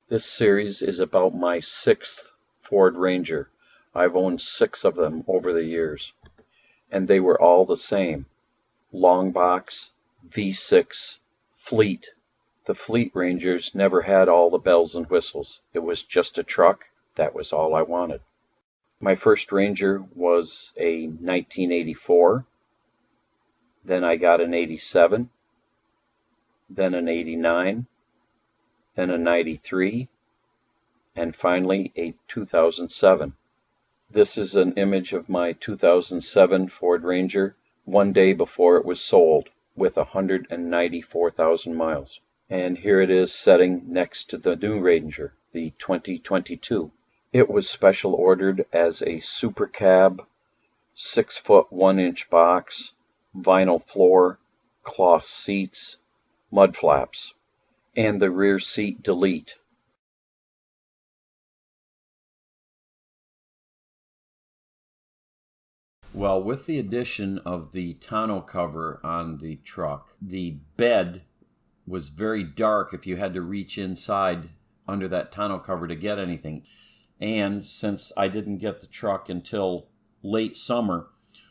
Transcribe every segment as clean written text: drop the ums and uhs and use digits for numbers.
This series is about my sixth Ford Ranger. I've owned 6 of them over the years, and they were all the same. Long box, V6, fleet. The fleet Rangers never had all the bells and whistles. It was just a truck. That was all I wanted. My first Ranger was a 1984. Then I got an 87. Then an 89. Then a 93, and finally a 2007. This is an image of my 2007 Ford Ranger one day before it was sold with 194,000 miles. And here it is setting next to the new Ranger, the 2022. It was special ordered as a super cab, 6-foot 1-inch box, vinyl floor, cloth seats, mud flaps, and the rear seat delete. Well, with the addition of the tonneau cover on the truck, the bed was very dark if you had to reach inside under that tonneau cover to get anything. And since I didn't get the truck until late summer,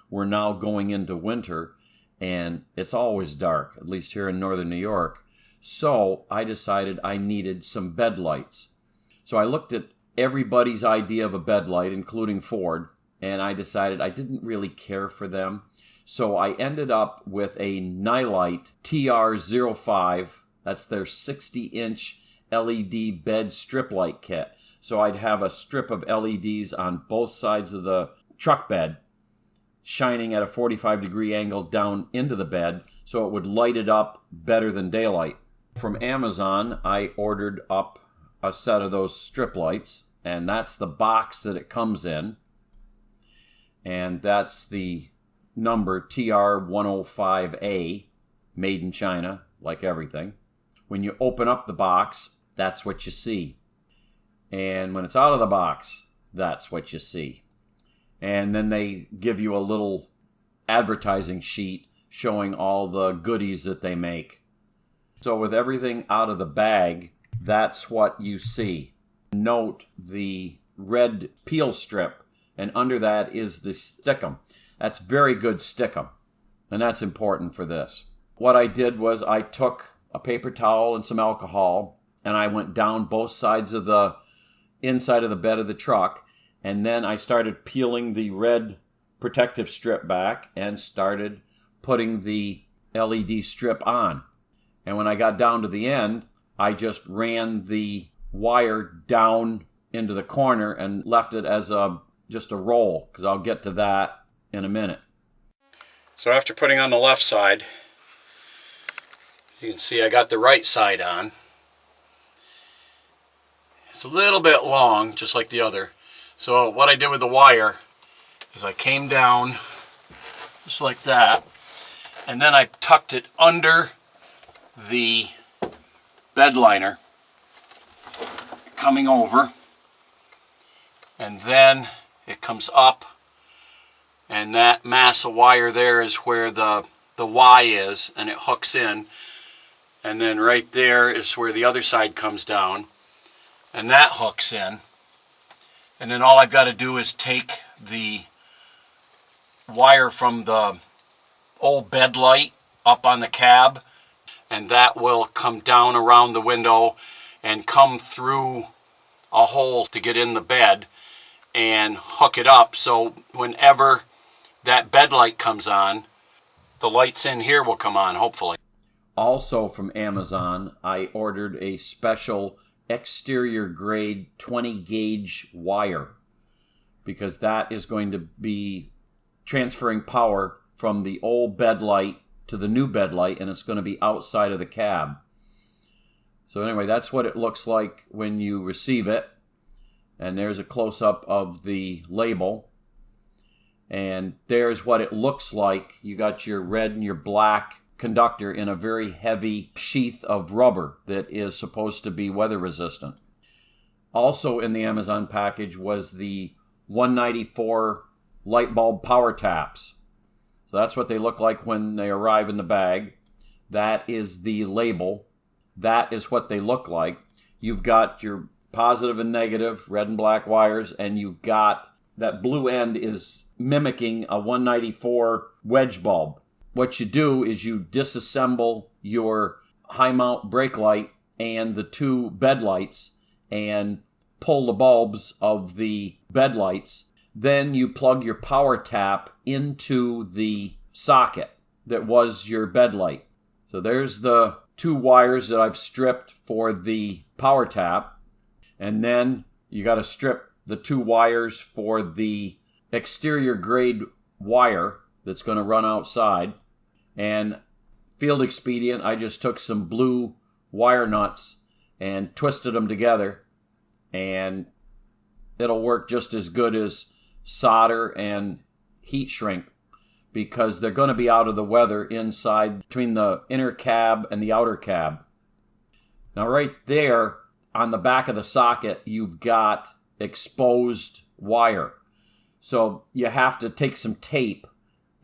we're now going into winter, and it's always dark, at least here in northern New York. So I decided I needed some bed lights. So I looked at everybody's idea of a bed light, including Ford, and I decided I didn't really care for them. So I ended up with a Nilight TR05. That's their 60-inch LED bed strip light kit. So I'd have a strip of LEDs on both sides of the truck bed, shining at a 45-degree angle down into the bed, so it would light it up better than daylight. From Amazon, I ordered up a set of those strip lights, and that's the box that it comes in. And that's the number TR105A, made in China, like everything. When you open up the box, that's what you see. And when it's out of the box, that's what you see. And then they give you a little advertising sheet showing all the goodies that they make. So with everything out of the bag, that's what you see. Note the red peel strip, and under that is the stickum. That's very good stickum, and that's important for this. What I did was I took a paper towel and some alcohol, and I went down both sides of the inside of the bed of the truck, and then I started peeling the red protective strip back and started putting the LED strip on. And when I got down to the end, I just ran the wire down into the corner and left it as just a roll, because I'll get to that in a minute. So after putting on the left side, you can see I got the right side on. It's a little bit long, just like the other. So what I did with the wire is I came down just like that, and then I tucked it under the bed liner, coming over, and then it comes up, and that mass of wire there is where the Y is, and it hooks in, and then right there is where the other side comes down, and that hooks in. And then all I've got to do is take the wire from the old bed light up on the cab, and that will come down around the window and come through a hole to get in the bed and hook it up, so whenever that bed light comes on, the lights in here will come on, hopefully. Also from Amazon, I ordered a special exterior grade 20 gauge wire, because that is going to be transferring power from the old bed light to the new bed light, and it's going to be outside of the cab. So anyway, that's what it looks like when you receive it. And there's a close-up of the label. And there's what it looks like. You got your red and your black conductor in a very heavy sheath of rubber that is supposed to be weather resistant. Also in the Amazon package was the 194 light bulb power taps. So that's what they look like when they arrive in the bag. That is the label. That is what they look like. you've got your positive and negative, red and black wires, and you've got that blue end is mimicking a 194 wedge bulb. What you do is you disassemble your high mount brake light and the two bed lights and pull the bulbs of the bed lights. Then you plug your power tap into the socket that was your bed light. So there's the two wires that I've stripped for the power tap. And then you got to strip the two wires for the exterior grade wire that's going to run outside. And field expedient, I just took some blue wire nuts and twisted them together, and it'll work just as good as solder and heat shrink, because they're going to be out of the weather inside between the inner cab and the outer cab. Now right there on the back of the socket, you've got exposed wire. So you have to take some tape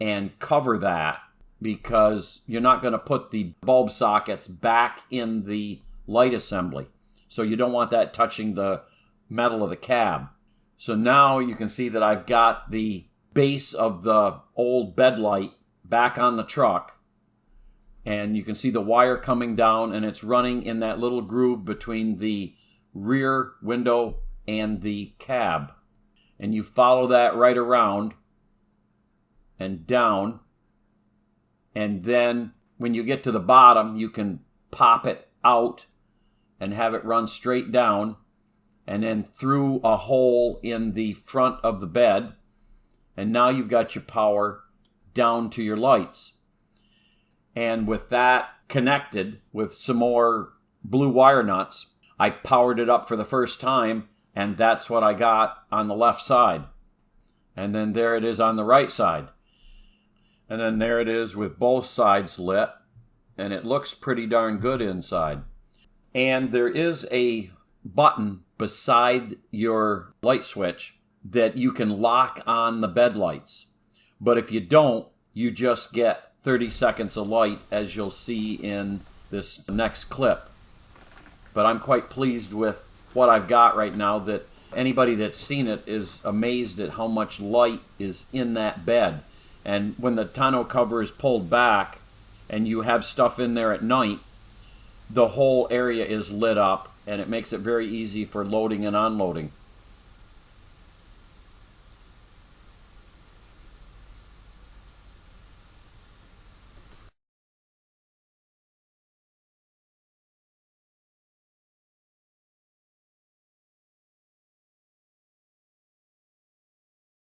and cover that, because you're not going to put the bulb sockets back in the light assembly. So you don't want that touching the metal of the cab. So now you can see that I've got the base of the old bed light back on the truck. And you can see the wire coming down, and it's running in that little groove between the rear window and the cab. And you follow that right around and down. And then when you get to the bottom, you can pop it out and have it run straight down and then through a hole in the front of the bed. And now you've got your power down to your lights. And with that connected with some more blue wire nuts, I powered it up for the first time, and that's what I got on the left side. And then there it is on the right side. And then there it is with both sides lit, and it looks pretty darn good inside. And there is a button beside your light switch that you can lock on the bed lights. But if you don't, you just get 30 seconds of light, as you'll see in this next clip. But I'm quite pleased with what I've got right now, that anybody that's seen it is amazed at how much light is in that bed. And when the tonneau cover is pulled back and you have stuff in there at night, the whole area is lit up, and it makes it very easy for loading and unloading.